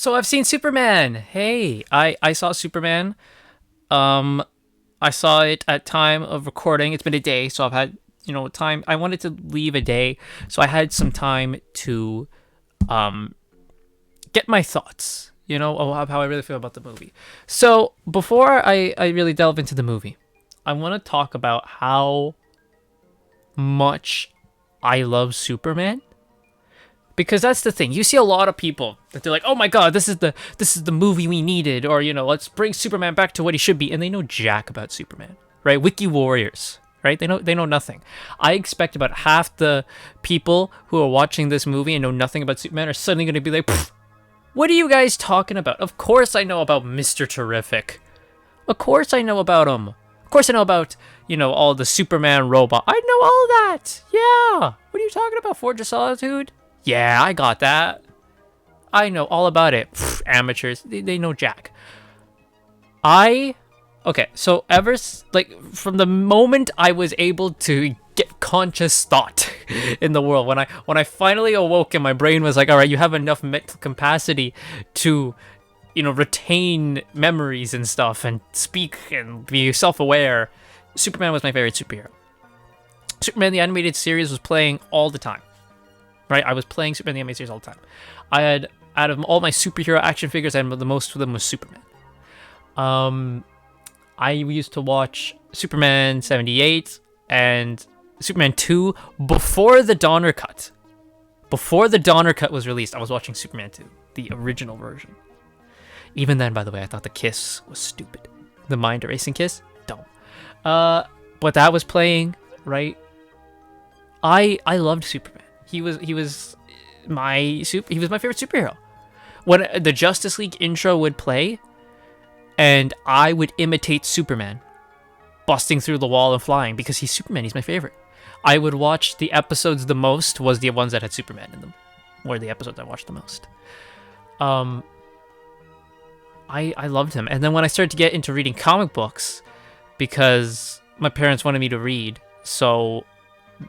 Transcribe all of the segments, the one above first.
So I've seen Superman. Hey, I saw Superman. Um, I saw it at time of recording. It's been a day, so I've had time. I wanted to leave a day, so I had some time to um get my thoughts. Of how I really feel about the movie. So before I really delve into the movie, I want to talk about how much I love Superman, because that's the thing. You see a lot of people that they're like, "Oh my god, this is the movie we needed," or let's bring Superman back to what he should be, and they know jack about Superman, right? Wiki warriors, right? They know nothing. I expect about half the people who are watching this movie and know nothing about Superman are suddenly going to be like, "What are you guys talking about? Of course I know about Mister Terrific. Of course I know about him. Of course I know about all the Superman robot. I know all that. Yeah. What are you talking about? Forge of Solitude? Yeah, I got that. I know all about it. Amateurs, they know jack. I okay. So like from the moment I was able to get conscious thought in the world, when I finally awoke and my brain was like, all right, you have enough mental capacity to retain memories and stuff and speak and be self-aware. Superman was my favorite superhero. Superman the animated series was playing all the time. Right? I was playing Superman the animated series all the time. I had, out of all my superhero action figures, and the most of them was Superman. I used to watch Superman 78 and Superman 2 before the Donner Cut. Before the Donner Cut was released, I was watching Superman 2, the original version. Even then, by the way, I thought the kiss was stupid. The mind erasing kiss? Don't. But that was playing, right? I loved Superman. He was my favorite superhero. When the Justice League intro would play, and I would imitate Superman, busting through the wall and flying, because he's Superman. He's my favorite. I would watch the episodes the most was the ones that had Superman in them, were the episodes I watched the most. I loved him. And then when I started to get into reading comic books, because my parents wanted me to read, so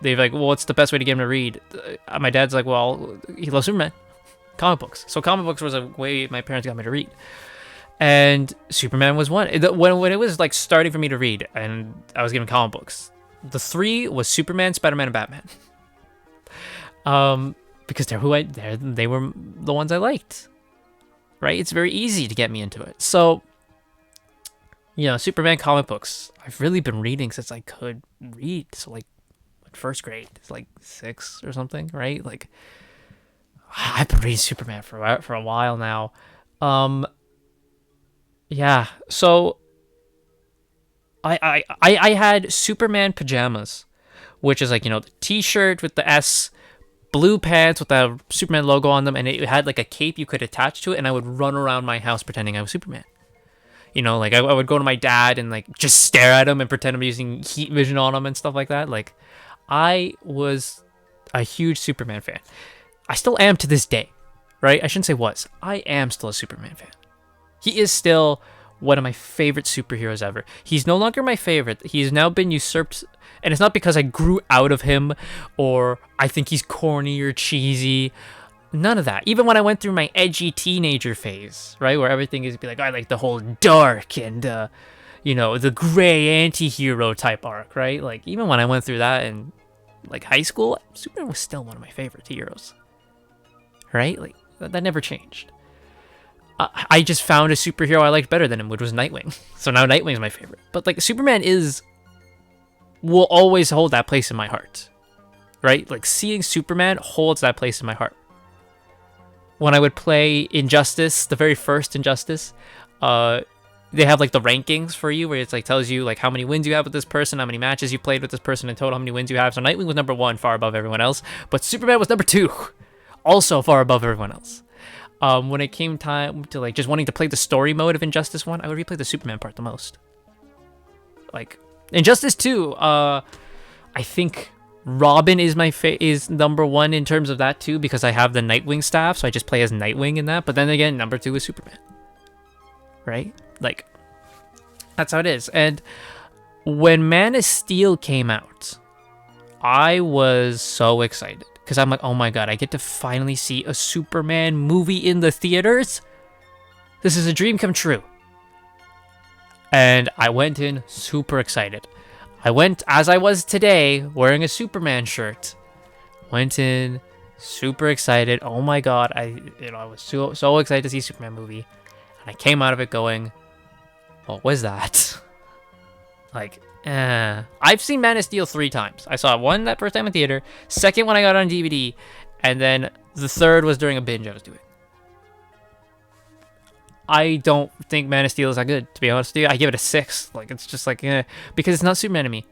they're like, well, what's the best way to get him to read? My dad's like, well, he loves Superman. Comic books. So comic books was a way my parents got me to read. And Superman was one. When it was like starting for me to read and I was given comic books, the three was Superman, Spider-Man, and Batman. Because they were the ones I liked. Right? It's very easy to get me into it. So, Superman comic books, I've really been reading since I could read. So like first grade, it's like 6 or something, right? Like I've been reading Superman for a while now. Yeah. So I had Superman pajamas, which is like the T-shirt with the S, blue pants with the Superman logo on them, and it had like a cape you could attach to it, and I would run around my house pretending I was Superman. Like I would go to my dad and like just stare at him and pretend I'm using heat vision on him and stuff like that. Like I was a huge Superman fan. I still am to this day, right? I shouldn't say was. I am still a Superman fan. He is still one of my favorite superheroes ever. He's no longer my favorite. He's now been usurped, and it's not because I grew out of him or I think he's corny or cheesy. None of that. Even when I went through my edgy teenager phase, right, where everything is like, I like the whole dark and the gray anti-hero type arc, right? Like even when I went through that in like high school, Superman was still one of my favorite heroes. Right? Like that never changed. I just found a superhero I liked better than him, which was Nightwing. So now Nightwing's my favorite. But like Superman will always hold that place in my heart. Right? Like seeing Superman holds that place in my heart. When I would play Injustice, the very first Injustice, they have like the rankings for you where it's like tells you like how many wins you have with this person, how many matches you played with this person in total, how many wins you have. So Nightwing was number 1, far above everyone else, but Superman was number 2, also far above everyone else. When it came time to like just wanting to play the story mode of Injustice 1, I would replay the Superman part the most. Like Injustice 2, I think Robin is is number 1 in terms of that too, because I have the Nightwing staff, so I just play as Nightwing in that. But then again, number 2 is Superman. Right? Like, that's how it is. And when Man of Steel came out, I was so excited because I'm like, oh my god, I get to finally see a Superman movie in the theaters. This is a dream come true. And I went in super excited. I went as I was today, wearing a Superman shirt. Went in super excited. Oh my god, I was so excited to see a Superman movie. And I came out of it going, what was that? Like, I've seen Man of Steel 3 times. I saw it one that first time in theater, second when I got it on DVD, and then the third was during a binge I was doing. I don't think Man of Steel is that good, to be honest with you. I give it a 6. Like, it's just like, because it's not Superman to me.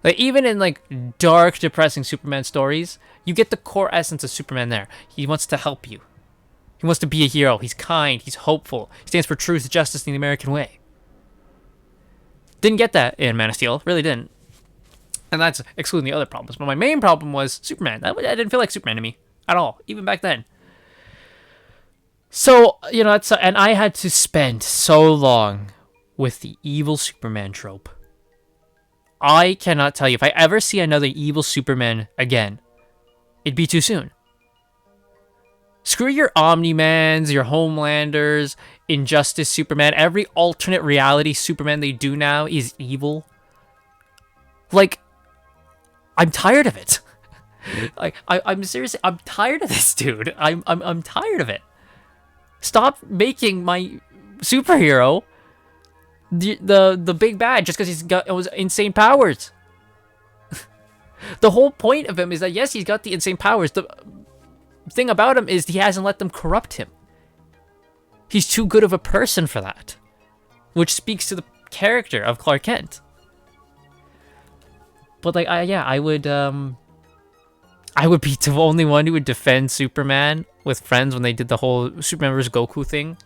Like, even in, like, dark, depressing Superman stories, you get the core essence of Superman there. He wants to help you. He wants to be a hero. He's kind. He's hopeful. He stands for truth, justice, and the American way. Didn't get that in Man of Steel. Really didn't. And that's excluding the other problems. But my main problem was Superman. I didn't feel like Superman to me at all, even back then. So, and I had to spend so long with the evil Superman trope. I cannot tell you, if I ever see another evil Superman again, it'd be too soon. Screw your Omni-Mans, your Homelanders, Injustice Superman. Every alternate reality Superman they do now is evil. Like, I'm tired of it. Like, I'm seriously, I'm tired of this, dude. I'm tired of it. Stop making my superhero the big bad just because he's got insane powers. The whole point of him is that, yes, he's got the insane powers. The thing about him is he hasn't let them corrupt him. He's too good of a person for that, which speaks to the character of Clark Kent. But like, I would be the only one who would defend Superman with friends when they did the whole Superman vs. Goku thing.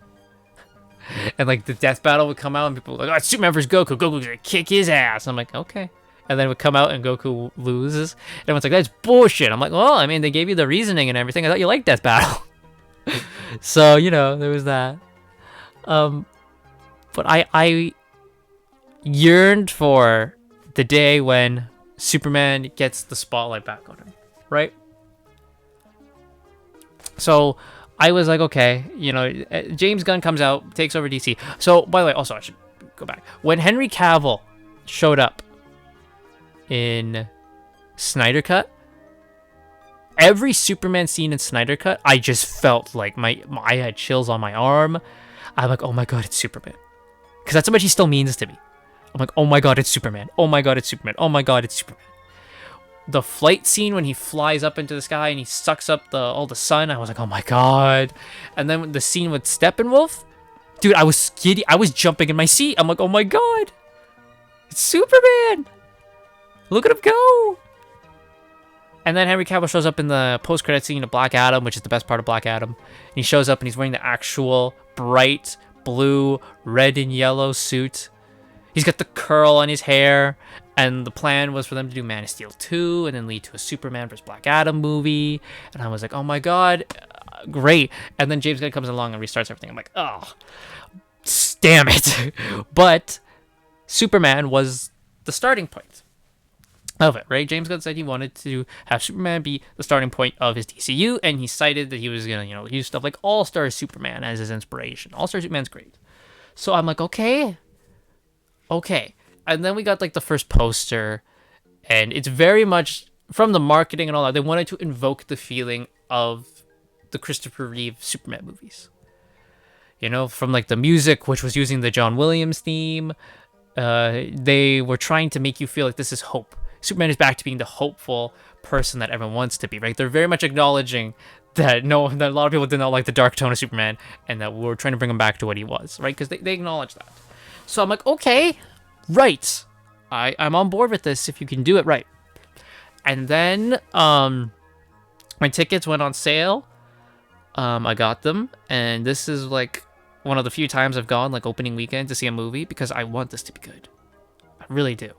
And like the death battle would come out and people were like, oh, it's Superman vs. Goku. Goku's gonna kick his ass. I'm like, okay. And then it would come out and Goku loses. And everyone's like, that's bullshit. I'm like, well, I mean, they gave you the reasoning and everything. I thought you liked death battle. So, there was that. But I yearned for the day when Superman gets the spotlight back on him, right? So I was like, okay, James Gunn comes out, takes over DC. So, by the way, also, I should go back. When Henry Cavill showed up in Snyder Cut, every Superman scene in Snyder Cut, I just felt like I had chills on my arm. I'm like, oh my god, it's Superman. Because that's how much he still means to me. I'm like, oh my god, it's Superman. Oh my god, it's Superman. Oh my god, it's Superman. The flight scene when he flies up into the sky and he sucks up all the sun, I was like, oh my god. And then the scene with Steppenwolf, dude, I was giddy. I was jumping in my seat. I'm like, oh my god, it's Superman. Look at him go. And then Henry Cavill shows up in the post-credit scene of Black Adam, which is the best part of Black Adam. And he shows up and he's wearing the actual bright blue, red and yellow suit. He's got the curl on his hair. And the plan was for them to do Man of Steel 2 and then lead to a Superman vs. Black Adam movie. And I was like, oh my god, great. And then James Gunn comes along and restarts everything. I'm like, oh, damn it. But Superman was the starting point of it, right? James Gunn said he wanted to have Superman be the starting point of his DCU, and he cited that he was going to, use stuff like All-Star Superman as his inspiration. All-Star Superman's great. So I'm like, okay. And then we got like the first poster, and it's very much from the marketing and all that. They wanted to invoke the feeling of the Christopher Reeve Superman movies. From like the music, which was using the John Williams theme. They were trying to make you feel like this is hope. Superman is back to being the hopeful person that everyone wants to be, right? They're very much acknowledging that a lot of people did not like the dark tone of Superman, and that we're trying to bring him back to what he was, right? Because they acknowledge that. So I'm like, okay, right. I'm on board with this if you can do it right. And then my tickets went on sale. I got them, and this is like one of the few times I've gone like opening weekend to see a movie because I want this to be good. I really do.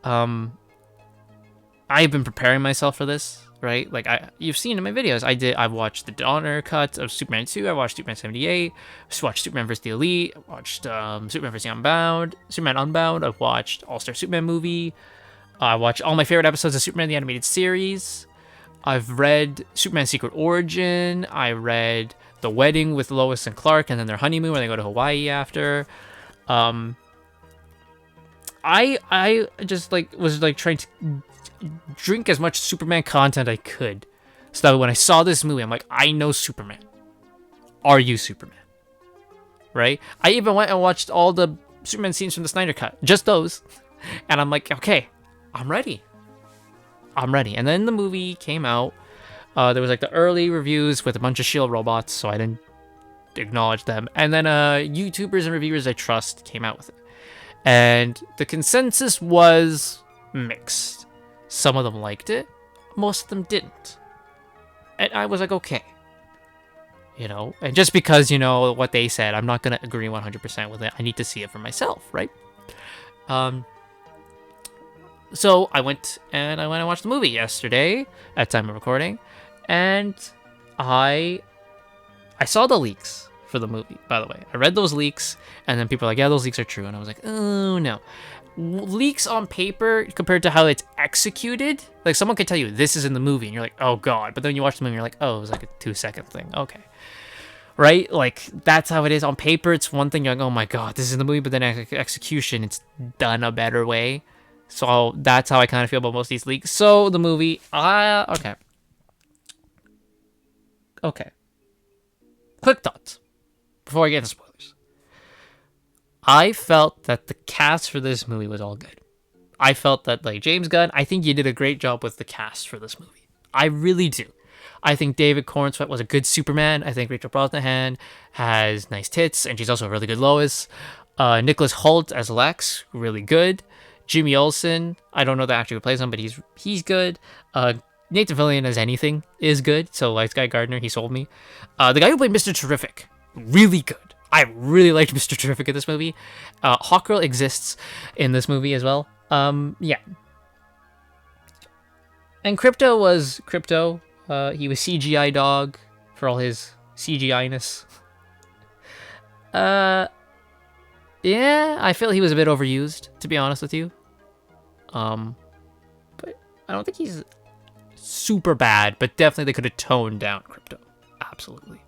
I've been preparing myself for this, right? Like you've seen in my videos, I watched the Donner cut of Superman 2. I watched Superman 78. I watched Superman vs. the Elite. I watched Superman vs. Superman Unbound. I watched All-Star Superman movie. I watched all my favorite episodes of Superman the Animated Series. I've read Superman Secret Origin. I read the wedding with Lois and Clark, and then their honeymoon where they go to Hawaii after. I just was trying to drink as much Superman content I could, so that when I saw this movie, I'm like, I know Superman. Are you Superman? Right? I even went and watched all the Superman scenes from the Snyder Cut, just those, and I'm like, okay, I'm ready. And then the movie came out. There was the early reviews with a bunch of Shield robots, so I didn't acknowledge them. And then YouTubers and reviewers I trust came out with it. And the consensus was mixed. Some of them liked it, most of them didn't. And I was like, okay. And just because, what they said, I'm not going to agree 100% with it. I need to see it for myself, right? So I went and watched the movie yesterday at time of recording. And I saw the leaks for the movie, by the way. I read those leaks, and then people were like, yeah, those leaks are true. And I was like, oh, no. Leaks on paper compared to how it's executed, someone could tell you this is in the movie, and you're like, oh, God. But then you watch the movie, and you're like, oh, it was a 2-second thing. Okay. Right? That's how it is. On paper, it's one thing. You're like, oh, my God, this is in the movie. But then execution, it's done a better way. So that's how I kind of feel about most of these leaks. So the movie, okay. Quick thoughts before I get into spoilers. I felt that the cast for this movie was all good. I felt that James Gunn, I think you did a great job with the cast for this movie. I really do. I think David Cornsweet was a good Superman. I think Rachel Brosnahan has nice tits, and she's also a really good Lois. Nicholas Hoult as Lex, really good. Jimmy Olsen, I don't know the actor who plays him, but he's good. Nathan Fillion as anything is good. So Guy Gardner, he sold me. The guy who played Mr. Terrific, really good. I really liked Mr. Terrific in this movie. Hawkgirl exists in this movie as well. Yeah. And Krypto was Krypto. He was CGI dog for all his CGI-ness. Yeah, I feel he was a bit overused, to be honest with you. But I don't think he's super bad, but definitely they could have toned down Krypto. Absolutely.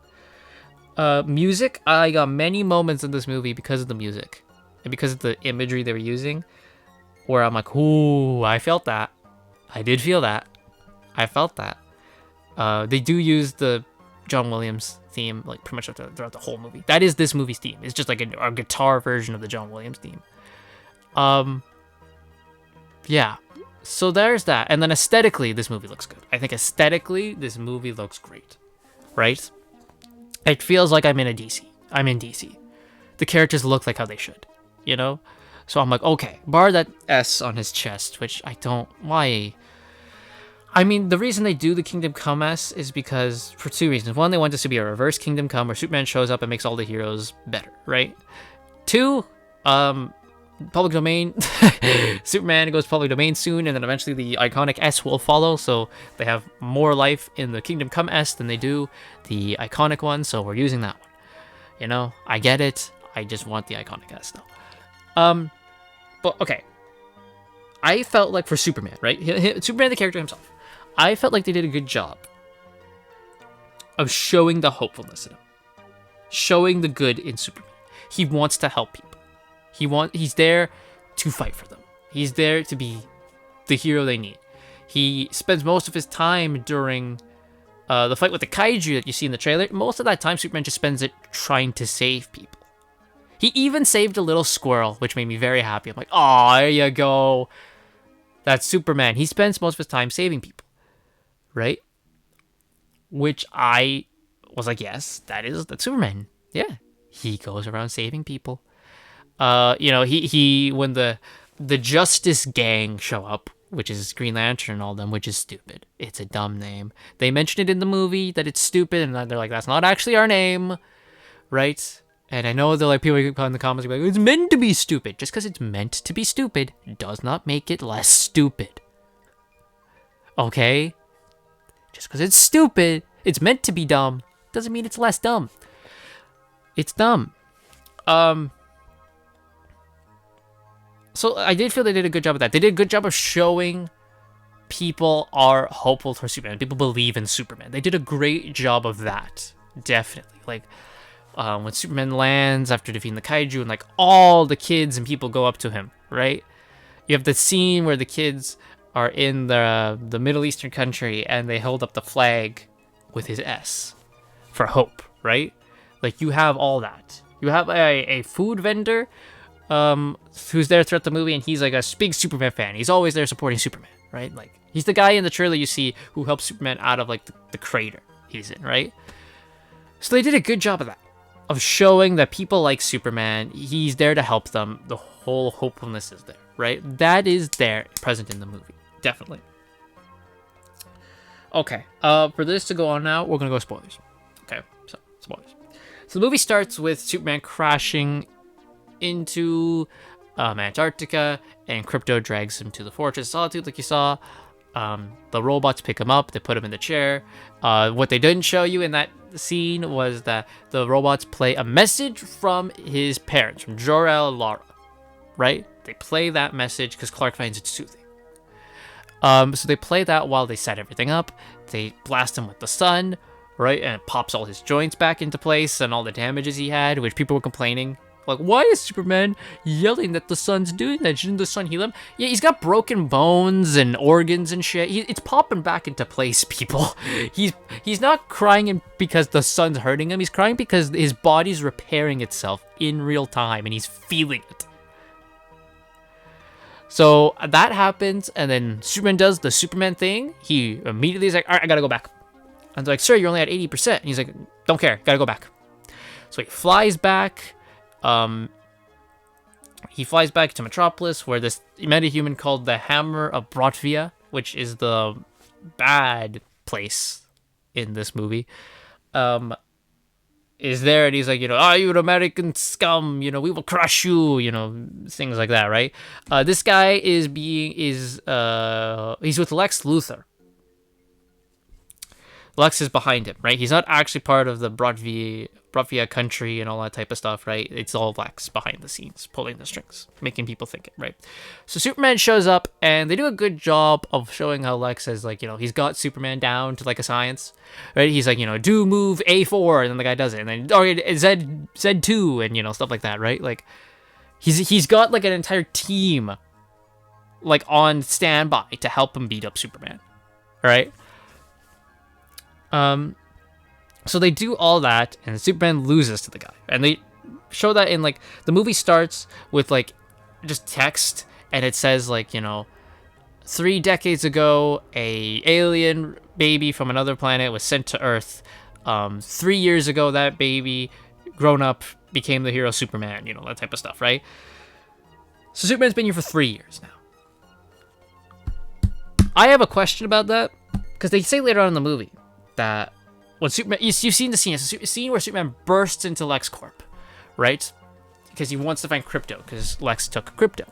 Music, I got many moments in this movie because of the music and because of the imagery they were using, where I'm like, ooh, I felt that. I did feel that. I felt that. They do use the John Williams theme pretty much throughout the whole movie. That is this movie's theme. It's just a guitar version of the John Williams theme. Yeah. So there's that. And then aesthetically, this movie looks good. I think aesthetically, this movie looks great. Right? It feels like I'm in DC. The characters look like how they should. So I'm like, okay, bar that S on his chest, which I don't... Why? I mean, the reason they do the Kingdom Come S is because, for two reasons. One, they want this to be a reverse Kingdom Come where Superman shows up and makes all the heroes better, right? Two, public domain. Superman goes public domain soon, and then eventually the iconic S will follow, so they have more life in the Kingdom Come S than they do the iconic one, so we're using that one. I get it. I just want the iconic S, though. But, okay. I felt like for Superman, right? Superman, the character himself. I felt like they did a good job of showing the hopefulness in him. Showing the good in Superman. He wants to help people. He's there to fight for them. He's there to be the hero they need. He spends most of his time during the fight with the kaiju that you see in the trailer. Most of that time, Superman just spends it trying to save people. He even saved a little squirrel, which made me very happy. I'm like, oh, there you go. That's Superman. He spends most of his time saving people. Right? Which I was like, yes, that's Superman. Yeah. He goes around saving people. He when the Justice Gang show up, which is Green Lantern and all them, which is stupid. It's a dumb name. They mentioned it in the movie that it's stupid, and they're like, that's not actually our name. Right? And I know they're people in the comments are like, it's meant to be stupid. Just because it's meant to be stupid does not make it less stupid. Okay? Just because it's stupid, it's meant to be dumb, doesn't mean it's less dumb. It's dumb. So I did feel they did a good job of that. They did a good job of showing people are hopeful for Superman. People believe in Superman. They did a great job of that. definitely. Like, when Superman lands after defeating the kaiju, and like all the kids and people go up to him, right? You have the scene where the kids are in the Middle Eastern country and they hold up the flag with his S for hope, right? Like, you have all that. You have a food vendor who's there throughout the movie, and he's like a big Superman fan. He's always there supporting Superman, right? Like, he's the guy in the trailer you see who helps Superman out of like the crater he's in, right? So they did a good job of that, of showing that people like Superman. He's there to help them. The whole hopefulness is there, right? That is there, present in the movie, definitely. Okay, for this to go on now, we're gonna go spoilers. Okay, so spoilers. So the movie starts with Superman crashing into Antarctica, and Krypto drags him to the Fortress of Solitude, like you saw. The robots pick him up, they put him in the chair. What they didn't show you in that scene was that the robots play a message from his parents, from Jor-El and Lara, right? They play that message because Clark finds it soothing. So they play that while they set everything up. They blast him with the sun, right? And it pops all his joints back into place and all the damages he had, which people were complaining. Like, why is Superman yelling that the sun's doing that? Shouldn't the sun heal him? Yeah, he's got broken bones and organs and shit. It's popping back into place, people. He's not crying because the sun's hurting him. He's crying because his body's repairing itself in real time, and he's feeling it. So that happens, and then Superman does the Superman thing. He immediately is like, all right, I gotta go back. And they're like, sir, you're only at 80%. And he's like, don't care, gotta go back. So he flies back. He flies back to Metropolis, where this metahuman called the Hammer of Brotvia, which is the bad place in this movie, is there, and he's like, you you American scum, we will crush you, things like that, right? This guy he's with Lex Luthor. Lex is behind him, right? He's not actually part of the Brotvia country and all that type of stuff, right? It's all Lex behind the scenes, pulling the strings, making people think it, right? So Superman shows up, and they do a good job of showing how Lex is like, he's got Superman down to like a science, right? He's like, do move A4, and then the guy does it, and then Z2, and stuff like that, right? Like, he's got like an entire team like on standby to help him beat up Superman, right? So they do all that, and Superman loses to the guy. And they show that in, like, the movie starts with, like, just text, and it says, like, 3 decades ago, a alien baby from another planet was sent to Earth. 3 years ago, that baby, grown up, became the hero Superman, that type of stuff, right? So Superman's been here for 3 years now. I have a question about that, because they say later on in the movie that when Superman, you've seen the scene, it's a scene where Superman bursts into LexCorp, right? Because he wants to find Krypto, because Lex took Krypto.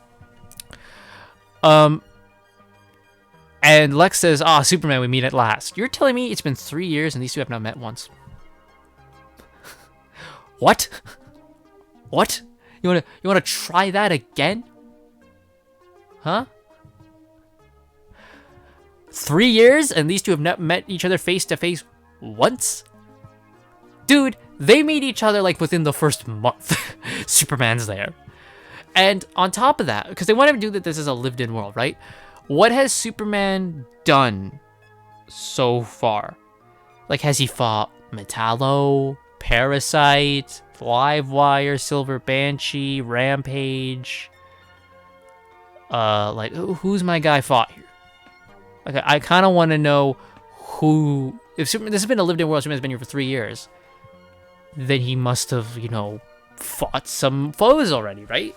And Lex says, Superman, we meet at last. You're telling me it's been 3 years and these two have not met once? What? What? You wanna try that again? Huh? 3 years and these two have not met each other face to face once? Dude, they meet each other like within the first month. Superman's there. And on top of that, because they want to do that this is a lived-in world, right? What has Superman done so far? Like, has he fought Metallo, Parasite, Livewire, Silver Banshee, Rampage? Like, who's my guy fought here? Like, I kind of want to know who... If Superman, this has been a lived-in world, Superman's been here for 3 years, then he must have, fought some foes already, right?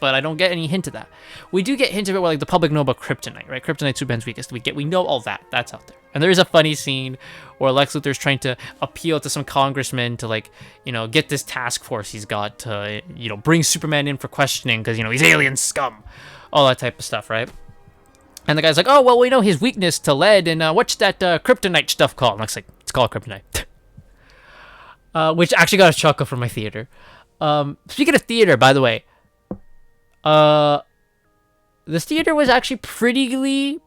But I don't get any hint of that. We do get hints of it where, like, the public know about Kryptonite, right? Kryptonite's Superman's weakest. We know all that. That's out there. And there is a funny scene where Lex Luthor's trying to appeal to some congressman to, like, get this task force he's got to, bring Superman in for questioning because, he's alien scum. All that type of stuff, right? And the guy's like, oh, well, we know his weakness to lead, and what's that kryptonite stuff called? And Lex like, it's called kryptonite. Which actually got a chuckle from my theater. Speaking of theater, by the way, this theater was actually pretty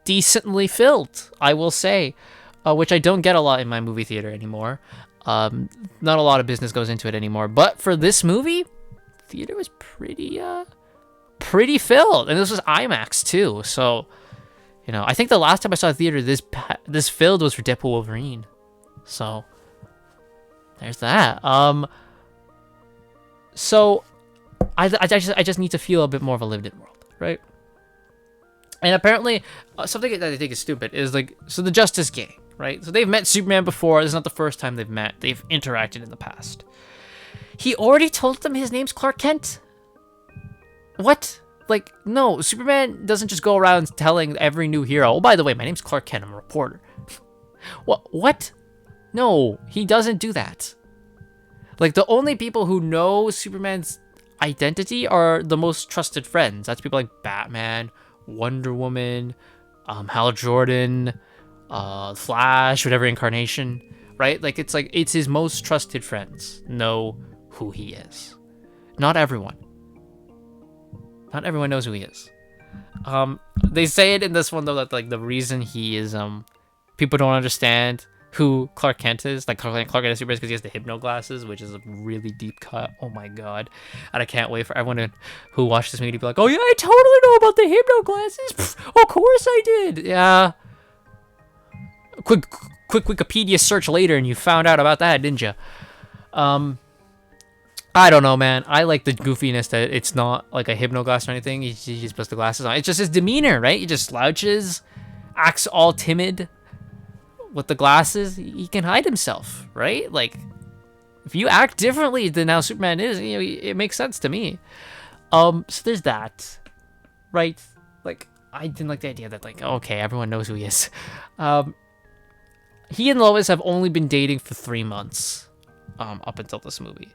decently filled, I will say. which I don't get a lot in my movie theater anymore. Not a lot of business goes into it anymore. But for this movie, theater was pretty filled, and this was IMAX too. So, I think the last time I saw a theater this filled was for Deadpool Wolverine. So there's that. So I just need to feel a bit more of a lived-in world, right? And apparently, something that I think is stupid is so the Justice Gang, right? So they've met Superman before. This is not the first time they've met. They've interacted in the past. He already told them his name's Clark Kent. What? No, Superman doesn't just go around telling every new hero, oh, by the way, my name's Clark Kent, I'm a reporter. What? No, he doesn't do that. The only people who know Superman's identity are the most trusted friends. That's people like Batman, Wonder Woman, Hal Jordan, Flash, whatever incarnation, right? It's his most trusted friends know who he is. Not everyone. Not everyone knows who he is. They say it in this one though that the reason he is people don't understand who Clark Kent is, Clark Kent is Superman, because he has the hypno glasses, which is a really deep cut. Oh my god. And I can't wait for everyone who watched this movie to be like, oh yeah, I totally know about the hypno glasses. Pfft, of course I did. Yeah. Quick Wikipedia search later and you found out about that, didn't you? I don't know, man. I like the goofiness that it's not like a hypno glass or anything. He just puts the glasses on. It's just his demeanor, right? He just slouches, acts all timid. With the glasses, he can hide himself, right? If you act differently than how Superman is, it makes sense to me. So there's that, right? I didn't like the idea that okay, everyone knows who he is. He and Lois have only been dating for 3 months, up until this movie.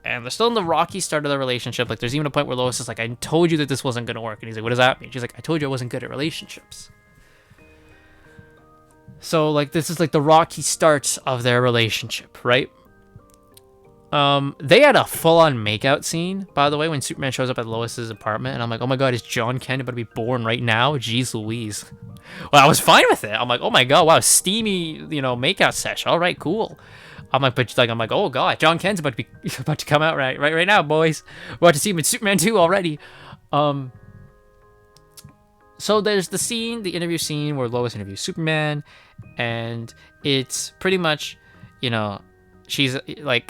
And they're still in the rocky start of the relationship. There's even a point where Lois is like, I told you that this wasn't going to work. And he's like, what does that mean? She's like, I told you I wasn't good at relationships. So, this is, the rocky start of their relationship, right? They had a full-on makeout scene, by the way, when Superman shows up at Lois's apartment. And I'm like, oh my god, is John Kent about to be born right now? Jeez Louise. Well, I was fine with it. I'm like, oh my god, wow, steamy, makeout session. All right, cool. I'm like, oh god, John Kent's about to come out right now, boys. We're about to see him in Superman 2 already. So there's the interview scene where Lois interviews Superman, and it's pretty much, she's because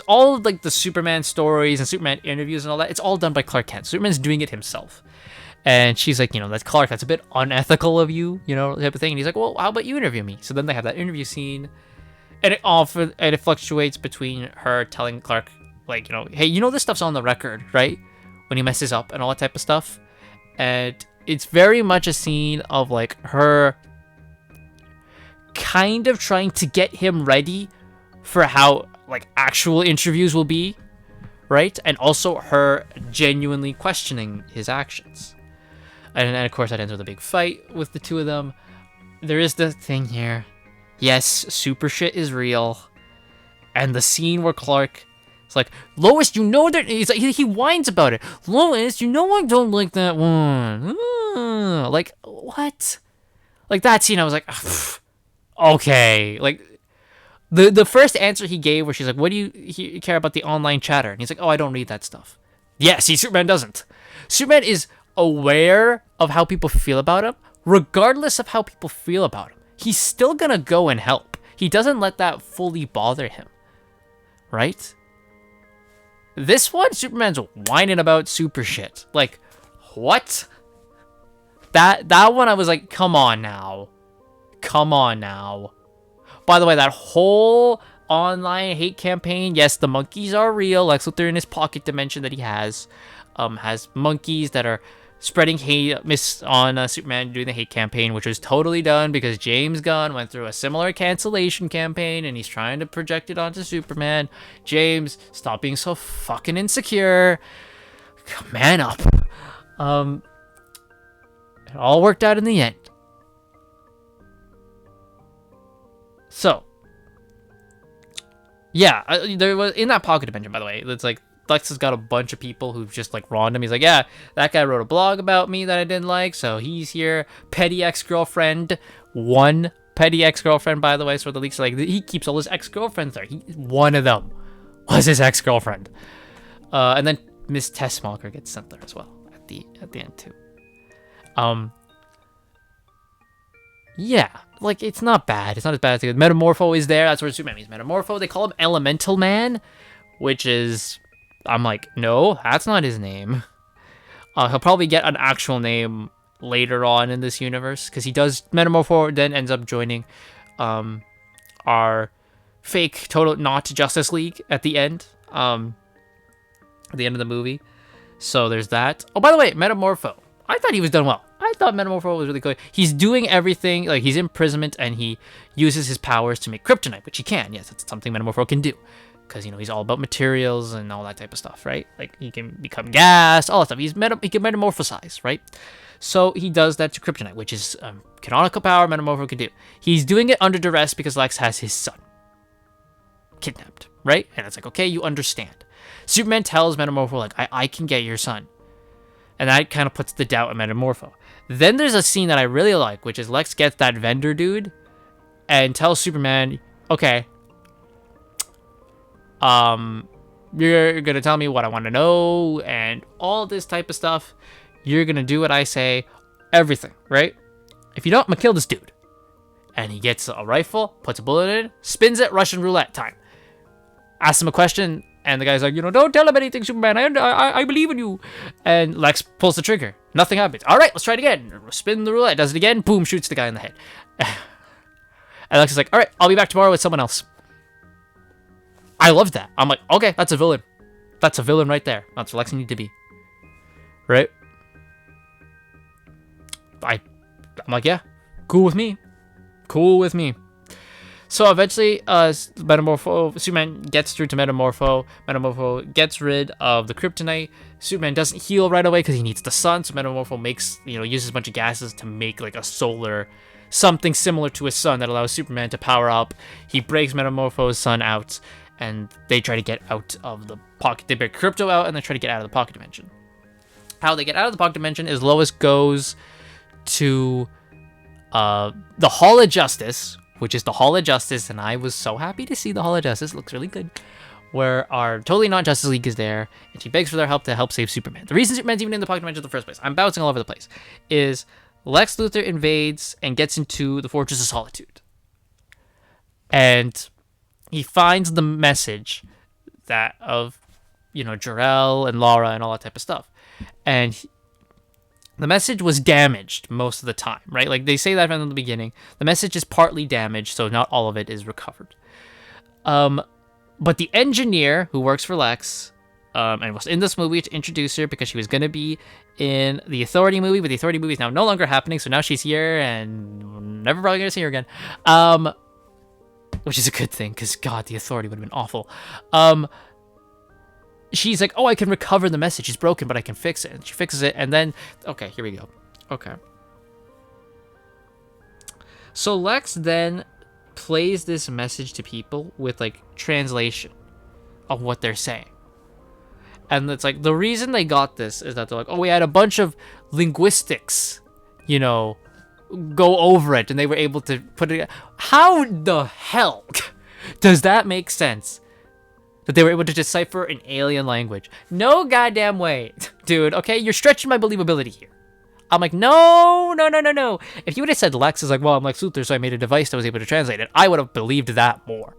all of the Superman stories and Superman interviews and all that, it's all done by Clark Kent. Superman's doing it himself. And she's like, that's Clark, that's a bit unethical of you, type of thing. And he's like, well, how about you interview me? So then they have that interview scene, and it fluctuates between her telling Clark, hey, this stuff's on the record, right? When he messes up and all that type of stuff. And it's very much a scene of her kind of trying to get him ready for how actual interviews will be, right? And also her genuinely questioning his actions. And of course that ends with a big fight with the two of them. There is the thing here. Yes, super shit is real. And the scene where Clark is like, Lois, that he whines about it. Lois, I don't like that one. What? That scene, I was like, okay. The first answer he gave where she's like, what do you care about the online chatter? And he's like, oh, I don't read that stuff. Yeah, see, Superman doesn't. Superman is aware of how people feel about him, regardless of how people feel about him. He's still gonna go and help. He doesn't let that fully bother him, right? This one, Superman's whining about super shit. What? That one, I was like, come on now. By the way, that whole online hate campaign, yes, the monkeys are real. Lex Luthor in his pocket dimension that he has monkeys that are spreading hate on Superman doing the hate campaign, which was totally done because James Gunn went through a similar cancellation campaign and he's trying to project it onto Superman. James, stop being so fucking insecure. Man up. It all worked out in the end. So, yeah, there was in that pocket dimension, by the way. It's Lex has got a bunch of people who've just like wronged him. He's like, yeah, that guy wrote a blog about me that I didn't like, so he's here. Petty ex-girlfriend, one petty ex-girlfriend, by the way. So the leaks are like, he keeps all his ex-girlfriends there. One of them was his ex-girlfriend. And then Miss Tessmacher gets sent there as well at the end too. Yeah, like it's not bad. It's not as bad as it is. Metamorpho is there. That's where Superman means Metamorpho. They call him Elemental Man, which is, I'm like, no, that's not his name. He'll probably get an actual name later on in this universe, because he does Metamorpho, then ends up joining our fake total not Justice League at the end. At the end of the movie. So there's that. Oh, by the way, Metamorpho. I thought he was done well. I thought Metamorpho was really good. He's doing everything, like he's in imprisonment and he uses his powers to make kryptonite, which he can. Yes, it's something Metamorpho can do. Because, you know, he's all about materials and all that type of stuff, right? Like, he can become gas, all that stuff. He can metamorphosize, right? So he does that to kryptonite, which is canonical power Metamorpho can do. He's doing it under duress because Lex has his son kidnapped, right? And it's like, okay, you understand. Superman tells Metamorpho, like, I can get your son. And that kind of puts the doubt in Metamorpho. Then there's a scene that I really like, which is Lex gets that vendor dude and tells Superman, okay, you're gonna tell me what I want to know and all this type of stuff. You're gonna do what I say, everything, right? If you don't, I'm gonna kill this dude. And he gets a rifle, puts a bullet in, spins it, Russian roulette time. Asks him a question, and the guy's like, you know, don't tell him anything, Superman. I believe in you. And Lex pulls the trigger. Nothing happens. All right, let's try it again. Spin the roulette. Does it again. Boom, shoots the guy in the head. And Lex is like, all right, I'll be back tomorrow with someone else. I love that. I'm like, okay, that's a villain. That's a villain right there. That's what Lex needs to be. Right? I'm like, yeah, cool with me. Cool with me. So eventually, Superman gets through to Metamorpho. Metamorpho gets rid of the kryptonite. Superman doesn't heal right away because he needs the sun. So Metamorpho uses a bunch of gases to make like a solar, something similar to a sun that allows Superman to power up. He breaks Metamorpho's sun out, and they try to get out of the pocket. They break Krypto out, and they try to get out of the pocket dimension. How they get out of the pocket dimension is Lois goes to the Hall of Justice, which is the Hall of Justice, and I was so happy to see the Hall of Justice. It looks really good. Where our Totally Not Justice League is there, and she begs for their help to help save Superman. The reason Superman's even in the pocket dimension in the first place, I'm bouncing all over the place, is Lex Luthor invades and gets into the Fortress of Solitude. And he finds the message that of, Jor-El and Lara and all that type of stuff. And the message was damaged most of the time, right? Like, they say that from the beginning. The message is partly damaged, so not all of it is recovered. But the engineer who works for Lex, and was in this movie to introduce her because she was going to be in the Authority movie, but the Authority movie is now no longer happening, so now she's here, and we're never probably going to see her again. Which is a good thing, because, God, the Authority would have been awful. She's like, oh, I can recover the message. It's broken, but I can fix it. And she fixes it, and then... Okay, here we go. Okay. So Lex then plays this message to people with, like, translation of what they're saying. And it's like, the reason they got this is that they're like, oh, we had a bunch of linguistics, go over it, and they were able to put it... How the hell does that make sense? That they were able to decipher an alien language. No goddamn way. Dude, okay, you're stretching my believability here. I'm like, no. If you would have said Lex is like, well, I'm Lex Luthor, so I made a device that was able to translate it, I would have believed that more.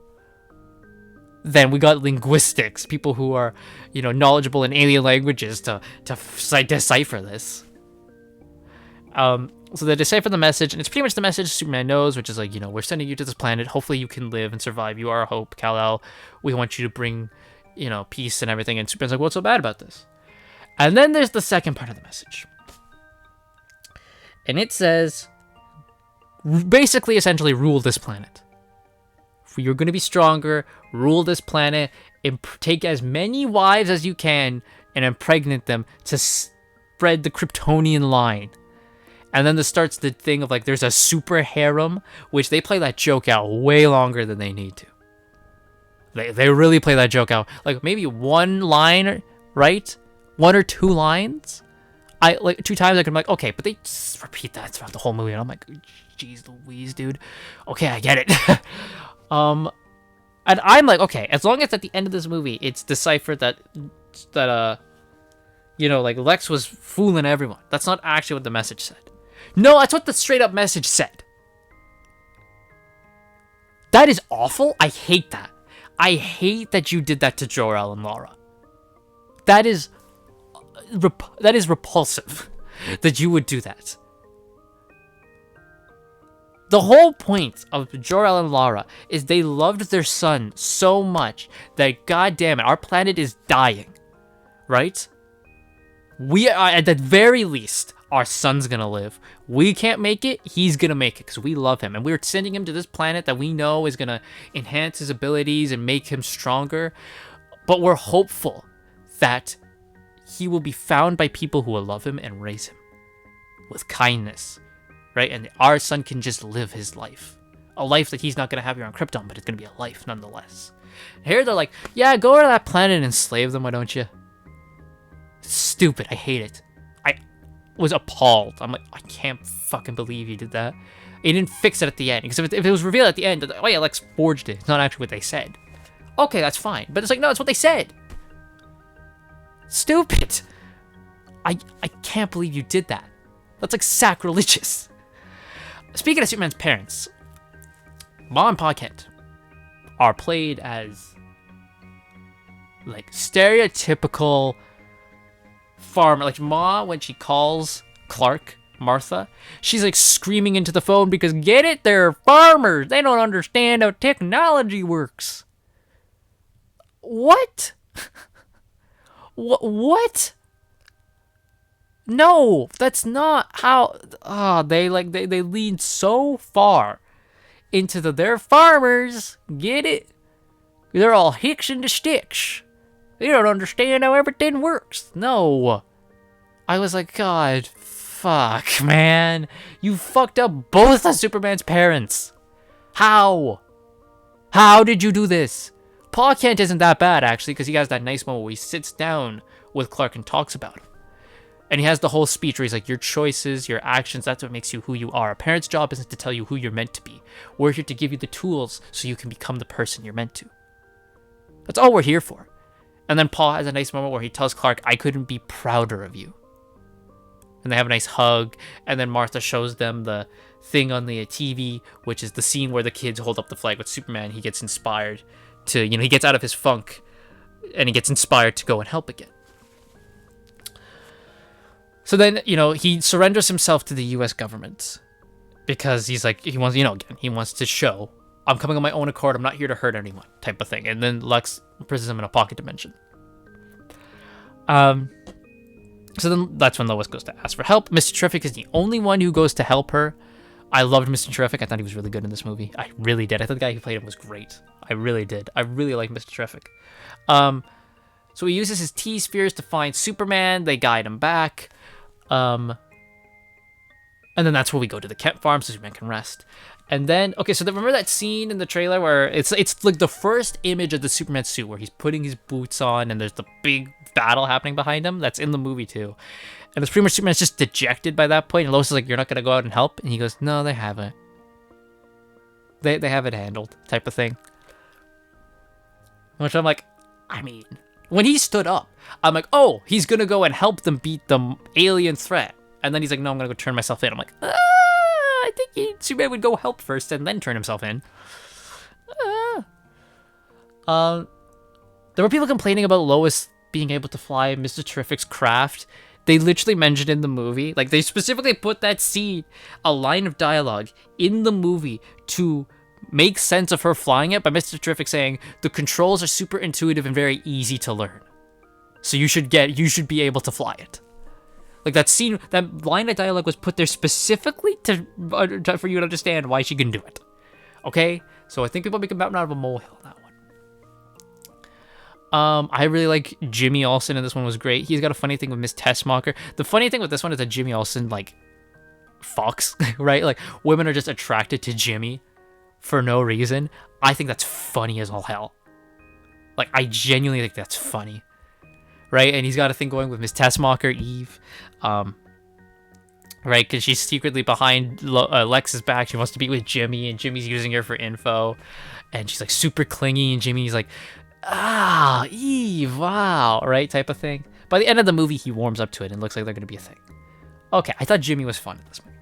Then we got linguistics, people who are, knowledgeable in alien languages to decipher this. So they decipher the message, and it's pretty much the message Superman knows, which is like, we're sending you to this planet. Hopefully you can live and survive. You are a hope, Kal-El. We want you to bring, peace and everything. And Superman's like, what's so bad about this? And then there's the second part of the message. And it says, basically, essentially, rule this planet. You're going to be stronger, rule this planet, take as many wives as you can, and impregnate them to spread the Kryptonian line. And then this starts the thing of, like, there's a super harem, which they play that joke out way longer than they need to. They really play that joke out. Like maybe one line, right? One or two lines. I like 2 times I could be like, okay, but they just repeat that throughout the whole movie, and I'm like, jeez Louise, dude. Okay, I get it. And I'm like, okay, as long as at the end of this movie it's deciphered that like Lex was fooling everyone. That's not actually what the message said. No, that's what the straight up message said. That is awful. I hate that. I hate that you did that to Jor-El and Lara. That is repulsive that you would do that. The whole point of Jor-El and Lara is they loved their son so much that, god damn it, our planet is dying, right? We are, at the very least, our son's gonna live. We can't make it, he's gonna make it because we love him. And we're sending him to this planet that we know is gonna enhance his abilities and make him stronger. But we're hopeful that he will be found by people who will love him and raise him with kindness, right? And our son can just live his life. A life that he's not gonna have here on Krypton, but it's gonna be a life nonetheless. And here they're like, yeah, go to that planet and enslave them, why don't you? Stupid, I hate it. I was appalled. I'm like, I can't fucking believe you did that. He didn't fix it at the end. Because if it was revealed at the end, oh yeah, Lex forged it. It's not actually what they said. Okay, that's fine. But it's like, no, it's what they said. Stupid. I can't believe you did that. That's like sacrilegious. Speaking of Superman's parents, Ma and Pa Kent are played as like stereotypical farmer. Like Ma, when she calls Clark Martha, she's like screaming into the phone because get it, they're farmers. They don't understand how technology works. What? What? No, that's not how. They lean so far into they're farmers. Get it? They're all hicks into sticks. They don't understand how everything works. No. I was like, God, fuck, man. You fucked up both of Superman's parents. How? How did you do this? Pa Kent isn't that bad, actually, because he has that nice moment where he sits down with Clark and talks about him. And he has the whole speech where he's like, your choices, your actions, that's what makes you who you are. A parent's job isn't to tell you who you're meant to be. We're here to give you the tools so you can become the person you're meant to. That's all we're here for. And then Paul has a nice moment where he tells Clark, I couldn't be prouder of you. And they have a nice hug. And then Martha shows them the thing on the TV, which is the scene where the kids hold up the flag with Superman. He gets inspired to, he gets out of his funk and he gets inspired to go and help again. So then, he surrenders himself to the U.S. government because he's like, he wants, again, he wants to show, I'm coming on my own accord, I'm not here to hurt anyone, type of thing. And then Lex imprisons him in a pocket dimension. So then that's when Lois goes to ask for help. Mr. Terrific is the only one who goes to help her. I loved Mr. Terrific. I thought he was really good in this movie. I really did. I thought the guy who played him was great. I really did. I really like Mr. Terrific. So he uses his T-spheres to find Superman. They guide him back. And then that's where we go to the Kent farm so Superman can rest. And then, okay, so remember that scene in the trailer where it's like the first image of the Superman suit where he's putting his boots on and there's the big battle happening behind him? That's in the movie too. And it's pretty much Superman's just dejected by that point. And Lois is like, you're not going to go out and help? And he goes, no, they haven't. They have it handled, type of thing. Which I'm like, when he stood up, I'm like, oh, he's going to go and help them beat the alien threat. And then he's like, no, I'm going to go turn myself in. I'm like, I think Superman would go help first and then turn himself in. There were people complaining about Lois being able to fly Mr. Terrific's craft. They literally mentioned in the movie, like they specifically put that scene, a line of dialogue in the movie to make sense of her flying it by Mr. Terrific saying, the controls are super intuitive and very easy to learn. So you should be able to fly it. Like that scene, that line of dialogue was put there specifically for you to understand why she can do it. Okay? So I think people make a mountain out of a molehill on that one. I really like Jimmy Olsen, and this one was great. He's got a funny thing with Miss Tessmacher. The funny thing with this one is that Jimmy Olsen, like, fucks, right? Like, women are just attracted to Jimmy for no reason. I think that's funny as all hell. Like, I genuinely think that's funny, right? And he's got a thing going with Miss Tessmacher, Eve, right? Because she's secretly behind Lex's back. She wants to be with Jimmy, and Jimmy's using her for info, and she's like super clingy, and Jimmy's like, Eve, wow, right? Type of thing. By the end of the movie, he warms up to it and looks like they're going to be a thing. Okay, I thought Jimmy was fun in this movie.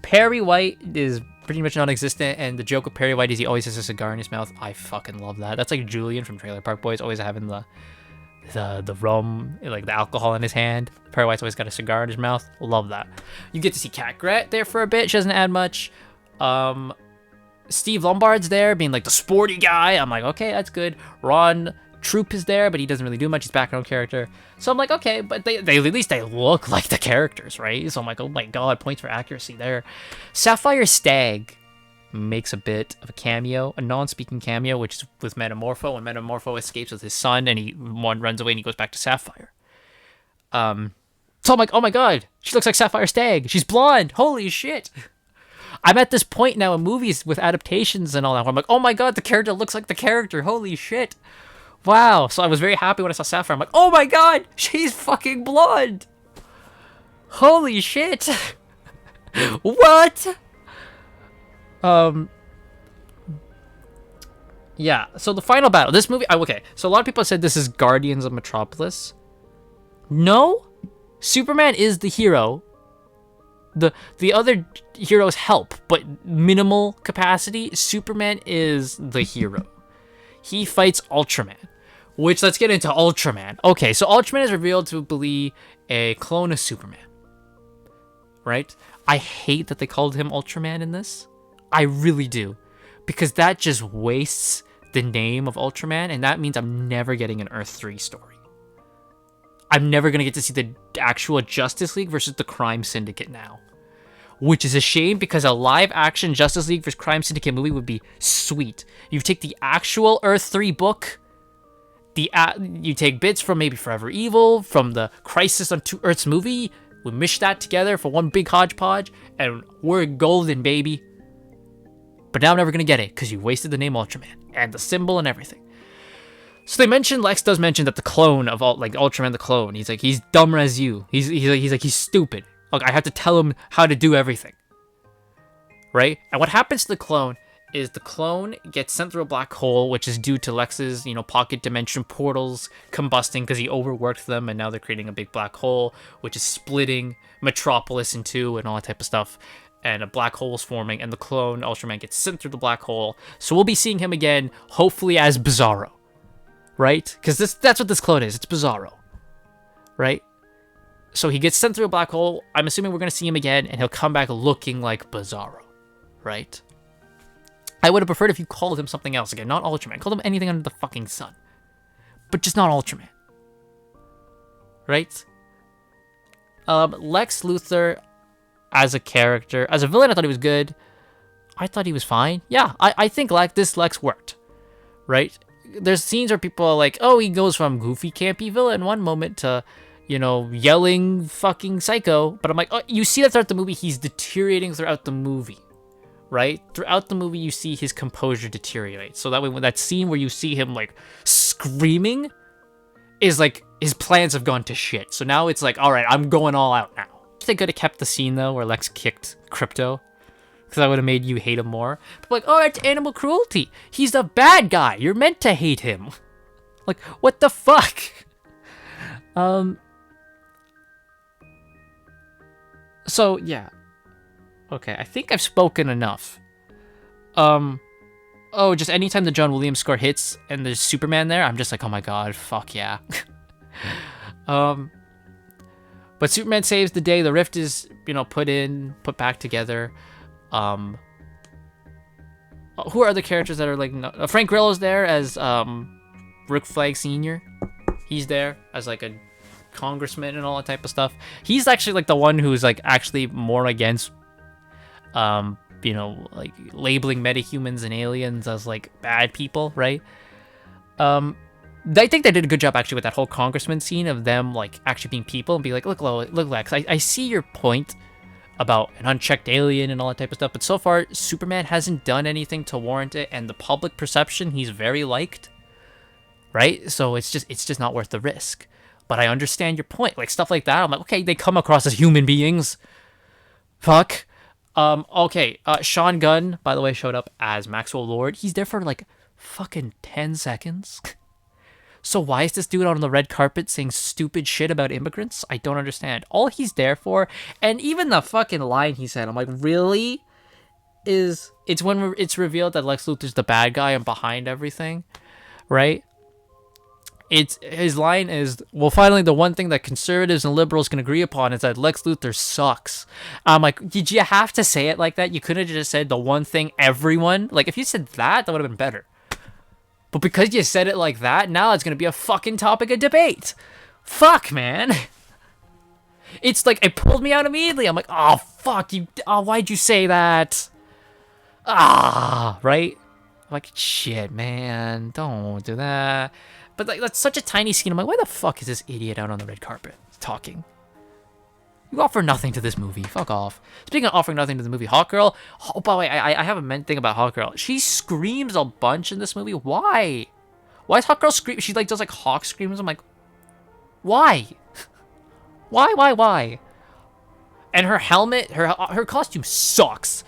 Perry White is pretty much non-existent, and the joke of Perry White is he always has a cigar in his mouth. I fucking love that. That's like Julian from Trailer Park Boys, always having the rum, like the alcohol in his hand. Perry White's always got a cigar in his mouth. Love that. You get to see Cat Gret there for a bit. She doesn't add much. Steve Lombard's there, being like the sporty guy. I'm like, okay, that's good. Ron Troop is there, but he doesn't really do much. He's background character. So I'm like, okay, but they at least they look like the characters, right? So I'm like, oh my god, points for accuracy there. Sapphire Stagg makes a bit of a cameo, a non-speaking cameo, which is with Metamorpho, when Metamorpho escapes with his son and one runs away and he goes back to Sapphire. So I'm like, oh my god, she looks like Sapphire Stagg. She's blonde. Holy shit. I'm at this point now in movies with adaptations and all that, where I'm like, oh my god, the character looks like the character. Holy shit. Wow. So I was very happy when I saw Sapphire. I'm like, oh my god, she's fucking blonde. Holy shit. What? Yeah, so the final battle. This movie, okay, so a lot of people said this is Guardians of Metropolis. No, Superman is the hero. The other heroes help, but minimal capacity. Superman is the hero. He fights Ultraman, which, let's get into Ultraman. Okay, so Ultraman is revealed to be a clone of Superman, right? I hate that they called him Ultraman in this. I really do, because that just wastes the name of Ultraman, and that means I'm never getting an Earth 3 story. I'm never going to get to see the actual Justice League versus the Crime Syndicate now, which is a shame, because a live-action Justice League versus Crime Syndicate movie would be sweet. You take the actual Earth 3 book, you take bits from maybe Forever Evil, from the Crisis on Two Earths movie, we mish that together for one big hodgepodge, and we're golden, baby. But now I'm never going to get it, because you wasted the name Ultraman, and the symbol and everything. So they mentioned, Lex does mention that the clone of, like, Ultraman the clone, he's like, he's dumber as you. He's stupid. Like, I have to tell him how to do everything. Right? And what happens to the clone is the clone gets sent through a black hole, which is due to Lex's, pocket dimension portals combusting because he overworked them, and now they're creating a big black hole, which is splitting Metropolis in two and all that type of stuff. And a black hole is forming, and the clone Ultraman gets sent through the black hole. So we'll be seeing him again, hopefully as Bizarro, right? Because that's what this clone is. It's Bizarro, right? So he gets sent through a black hole. I'm assuming we're going to see him again, and he'll come back looking like Bizarro, right? I would have preferred if you called him something else again, not Ultraman. Called him anything under the fucking sun, but just not Ultraman, right? Lex Luthor, as a character, as a villain, I thought he was good. I thought he was fine. Yeah, I think this Lex worked, right? There's scenes where people are like, oh, he goes from goofy, campy villain one moment to, yelling fucking psycho. But I'm like, oh, you see that throughout the movie, he's deteriorating throughout the movie, right? Throughout the movie, you see his composure deteriorate. So that way, when that scene where you see him, like, screaming is like, his plans have gone to shit. So now it's like, all right, I'm going all out now. They could have kept the scene, though, where Lex kicked Crypto, because that would have made you hate him more. But like, oh, it's animal cruelty. He's the bad guy. You're meant to hate him. Like, what the fuck? So, yeah. Okay, I think I've spoken enough. Oh, just anytime the John Williams score hits and there's Superman there, I'm just like, oh my god, fuck yeah. But Superman saves the day. The rift is, put back together. Who are the characters that are like... Frank Grillo's there as Rick Flag Sr. He's there as like a congressman and all that type of stuff. He's actually like the one who's like actually more against, like labeling metahumans and aliens as like bad people, right? I think they did a good job actually with that whole congressman scene of them like actually being people and be like, look Lex, I see your point about an unchecked alien and all that type of stuff, but so far Superman hasn't done anything to warrant it, and the public perception, he's very liked. right? So it's just not worth the risk. But I understand your point. Like stuff like that, I'm like, okay, they come across as human beings. Fuck. Okay. Sean Gunn, by the way, showed up as Maxwell Lord. He's there for like fucking 10 seconds. So why is this dude on the red carpet saying stupid shit about immigrants? I don't understand. All he's there for, and even the fucking line he said, I'm like, really? It's when it's revealed that Lex Luthor's the bad guy and behind everything, right? It's his line is, well, finally the one thing that conservatives and liberals can agree upon is that Lex Luthor sucks. I'm like, did you have to say it like that? You could have just said the one thing everyone, like if you said that would have been better. But because you said it like that, now it's gonna be a fucking topic of debate. Fuck, man. It's like it pulled me out immediately. I'm like, oh fuck you. Oh, why'd you say that? Right? I'm like, shit, man, don't do that. But like, that's such a tiny scene. I'm like, why the fuck is this idiot out on the red carpet talking? You offer nothing to this movie. Fuck off. Speaking of offering nothing to the movie, Hawkgirl. Oh, by the way, I have a thing about Hawkgirl. She screams a bunch in this movie. Why? Why is Hawkgirl scream? She like does like hawk screams. I'm like, why? Why? And her helmet, her costume sucks.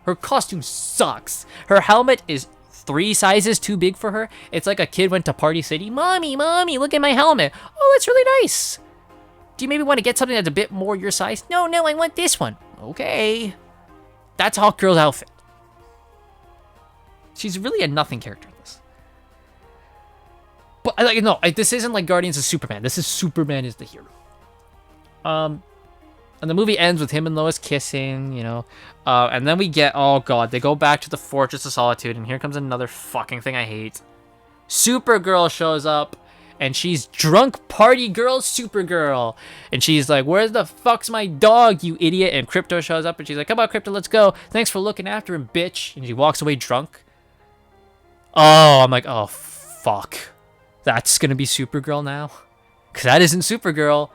Her costume sucks. Her helmet is 3 sizes too big for her. It's like a kid went to Party City. Mommy, look at my helmet. Oh, it's really nice. Do you maybe want to get something that's a bit more your size? No, I want this one. Okay. That's Hawkgirl's outfit. She's really a nothing character in this. But like, no, this isn't like Guardians of Superman. This is Superman is the hero. And the movie ends with him and Lois kissing, you know. And then we get, oh god, they go back to the Fortress of Solitude, and here comes another fucking thing I hate. Supergirl shows up, and she's drunk party girl Supergirl. And she's like, where the fuck's my dog, you idiot? And Krypto shows up, and she's like, come on, Krypto, let's go. Thanks for looking after him, bitch. And she walks away drunk. Oh, I'm like, oh, fuck. That's gonna be Supergirl now? Because that isn't Supergirl.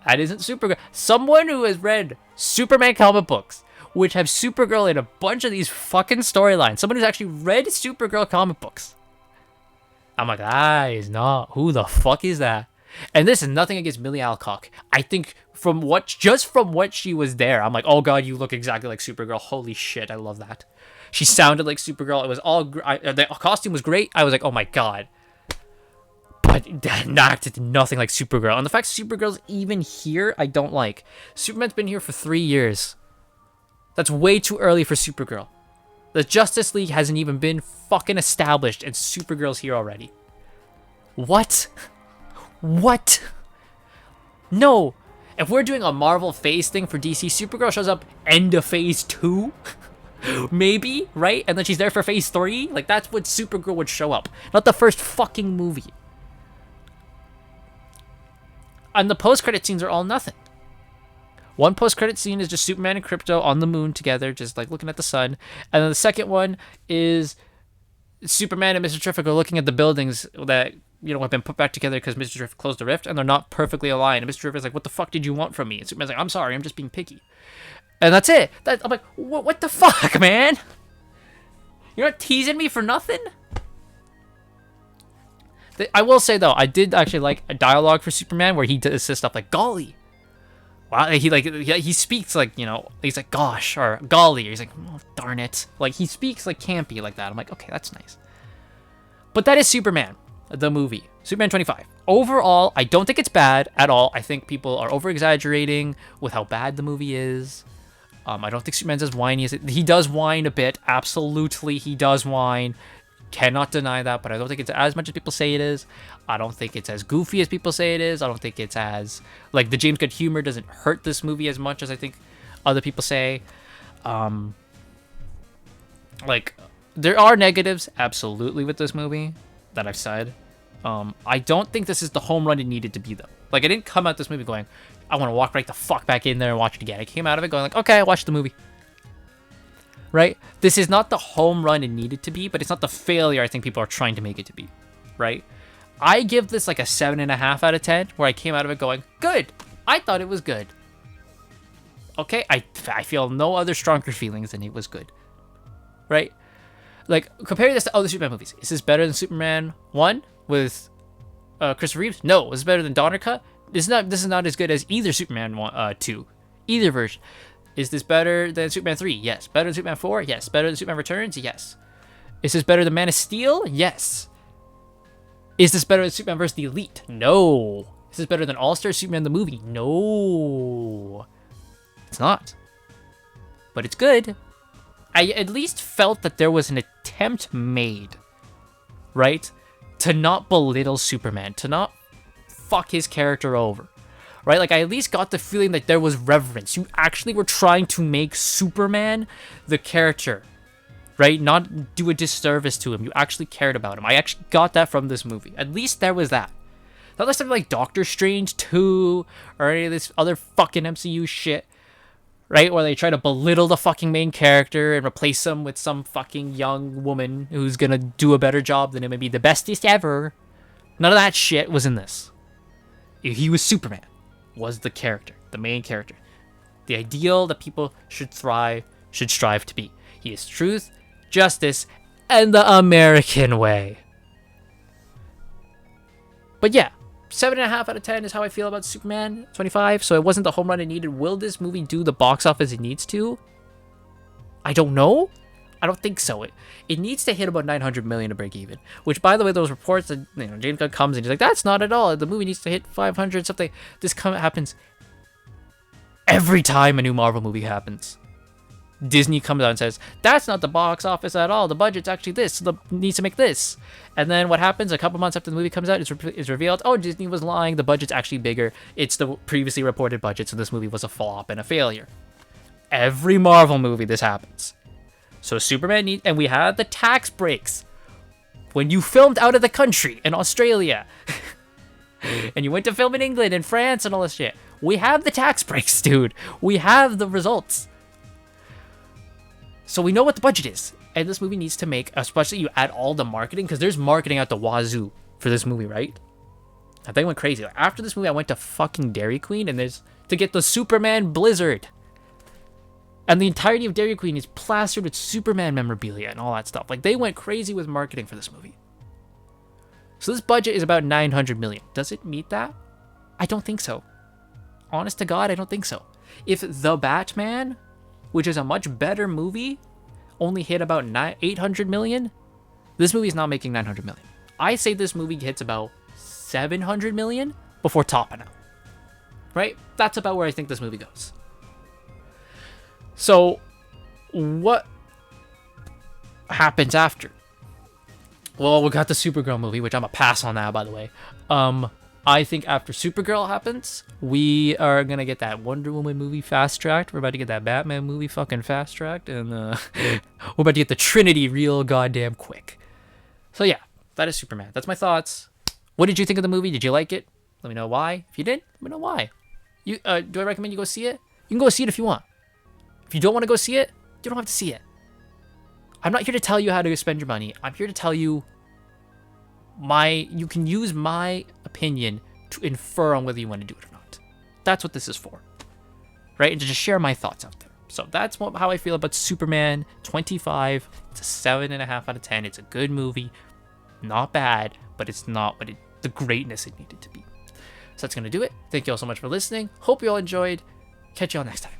That isn't Supergirl. Someone who has read Superman comic books, which have Supergirl in a bunch of these fucking storylines. Someone who's actually read Supergirl comic books. I'm like, that is not. Who the fuck is that? And this is nothing against Millie Alcock. I think from what she was there, I'm like, oh god, you look exactly like Supergirl. Holy shit, I love that. She sounded like Supergirl. It was all. The costume was great. I was like, oh my god. But that acted nothing like Supergirl. And the fact Supergirl's even here, I don't like. Superman's been here for 3 years. That's way too early for Supergirl. The Justice League hasn't even been fucking established, and Supergirl's here already. What? What? No. If we're doing a Marvel phase thing for DC, Supergirl shows up end of phase 2? Maybe, right? And then she's there for phase 3? Like, that's what Supergirl would show up. Not the first fucking movie. And the post-credit scenes are all nothing. One post-credit scene is just Superman and Krypto on the moon together, just like looking at the sun. And then the second one is Superman and Mr. Terrific are looking at the buildings that, you know, have been put back together because Mr. Terrific closed the rift, and they're not perfectly aligned. And Mr. Terrific's like, what the fuck did you want from me? And Superman's like, I'm sorry, I'm just being picky. And that's it. I'm like, what the fuck, man? You're not teasing me for nothing? I will say, though, I did actually like a dialogue for Superman where he does stuff like, golly. Wow, he speaks like, you know, he's like, gosh, or golly. Or he's like, oh, darn it. Like, he speaks like campy like that. I'm like, okay, that's nice. But that is Superman, the movie. Superman 25. Overall, I don't think it's bad at all. I think people are over-exaggerating with how bad the movie is. I don't think Superman's as whiny as it. He does whine a bit. Absolutely, he does whine. Cannot deny that, but I don't think it's as much as people say it is. I don't think it's as goofy as people say it is. I don't think it's as, like, the James Gunn humor doesn't hurt this movie as much as I think other people say. Like, there are negatives, absolutely, with this movie that I've said. I don't think this is the home run it needed to be, though. Like, I didn't come out this movie going, I want to walk right the fuck back in there and watch it again. I came out of it going like, okay, I watched the movie. Right? This is not the home run it needed to be, but it's not the failure I think people are trying to make it to be. Right? I give this like a 7.5 out of 10, where I came out of it going, good. I thought it was good. Okay? I feel no other stronger feelings than it was good. Right? Like, compare this to other Superman movies. Is this better than Superman 1 with Christopher Reeves? No. Is it better than Donner Cut? This is not as good as either Superman 2. Either version. Is this better than Superman 3? Yes. Better than Superman 4? Yes. Better than Superman Returns? Yes. Is this better than Man of Steel? Yes. Is this better than Superman vs. the Elite? No. Is this better than All-Star Superman the movie? No. It's not. But it's good. I at least felt that there was an attempt made, right? To not belittle Superman, to not fuck his character over, right? Like, I at least got the feeling that there was reverence. You actually were trying to make Superman the character, right? Not do a disservice to him. You actually cared about him. I actually got that from this movie. At least there was that. Not like something like Doctor Strange 2 or any of this other fucking MCU shit, right? Where they try to belittle the fucking main character and replace him with some fucking young woman who's gonna do a better job than him and be the bestest ever. None of that shit was in this. He was Superman. Was the character, the main character. The ideal that people should strive to be. He is truth, justice, and the American way. But yeah, 7.5 out of 10 is how I feel about Superman 25. So it wasn't the home run it needed. Will this movie do the box office it needs to? I don't know. I don't think so. It needs to hit about 900 million to break even. Which, by the way, those reports that James Gunn comes and he's like, that's not at all. The movie needs to hit 500 something. This happens every time a new Marvel movie happens. Disney comes out and says, that's not the box office at all. The budget's actually this. So needs to make this. And then what happens a couple months after the movie comes out is revealed, oh, Disney was lying. The budget's actually bigger. It's the previously reported budget. So this movie was a flop and a failure. Every Marvel movie, this happens. So Superman and we had the tax breaks. When you filmed out of the country in Australia and you went to film in England and France and all this shit, we have the tax breaks, dude. We have the results. So we know what the budget is. And this movie needs to make, especially you add all the marketing, because there's marketing at the wazoo for this movie, right? I think I went crazy. Like, after this movie, I went to fucking Dairy Queen and there's to get the Superman Blizzard. And the entirety of Dairy Queen is plastered with Superman memorabilia and all that stuff. Like, they went crazy with marketing for this movie. So this budget is about 900 million. Does it meet that? I don't think so. Honest to God, I don't think so. If The Batman, which is a much better movie, only hit about 800 million, this movie is not making 900 million. I say this movie hits about 700 million before topping out. Right? That's about where I think this movie goes. So, what happens after? Well, we got the Supergirl movie, which I'm a pass on that, by the way. I think after Supergirl happens, we are going to get that Wonder Woman movie fast-tracked. We're about to get that Batman movie fucking fast-tracked. And we're about to get the Trinity real goddamn quick. So yeah, that is Superman. That's my thoughts. What did you think of the movie? Did you like it? Let me know why. If you did, let me know why. Do I recommend you go see it? You can go see it if you want. If you don't want to go see it, you don't have to see it. I'm not here to tell you how to spend your money. I'm here to tell you you can use my opinion to infer on whether you want to do it or not. That's what this is for, right? And to just share my thoughts out there. So that's how I feel about Superman 25. It's a 7.5 out of 10. It's a good movie, not bad, but it's not the greatness it needed to be. So that's gonna do it. Thank you all so much for listening. Hope you all enjoyed. Catch you all next time.